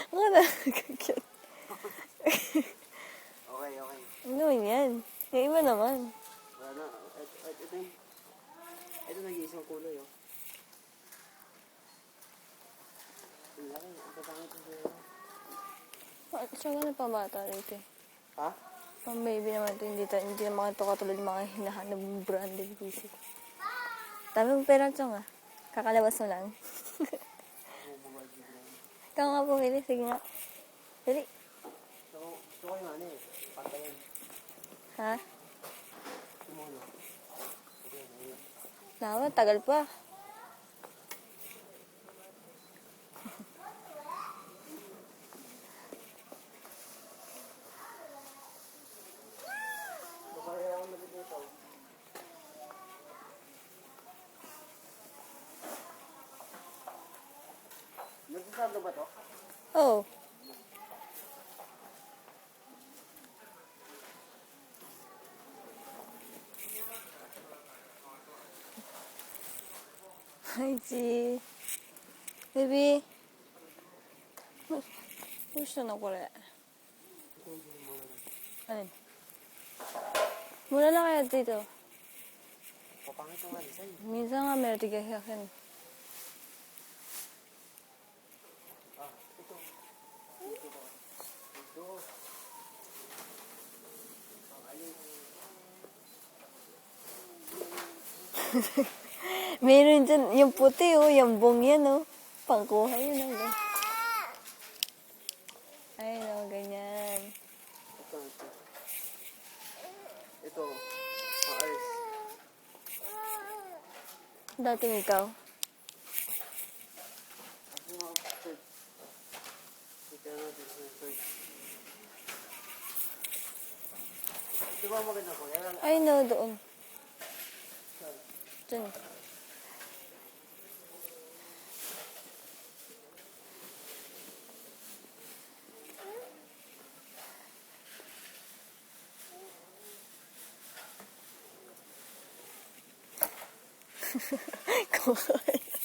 Wala, cute. Okay, okay. Ano yan? Yung iba naman. Wala na. Ito nag-iisang kulay, oh. Ang laki. Ang tatangit ko sa'yo. Tsaka na pa bata dito eh. Ha? Pang baby naman ito, hindi naman ito katulad ng mga hinahanap branded PC. Dami mong pera ito nga. Kakalabas mo lang. Ikaw nga pumili, sige nga. Dali. Gusto ko yung ano eh. Patayin. Ha? Tumulo. Naman, tagal pa. Kaya ako nagdito. Nagsasado ba to? Oh. Hi, G. Baby. どうしたのこれ。Alin? Mura na kaya dito. Papangit ang alisan. Minsan nga meron tigahiyakin. Ah, ito. Ito ba? Ito. Meron dyan, yung puti oh, yung bong yan oh. Pangkuha yun oh. Ay no, ganyan. Ito. Ito. Maalis. Dating ikaw. Ako nga, search. Ito natin, search. Ito ba maganda ko? Ay no, doon. Dyan. Kumakain.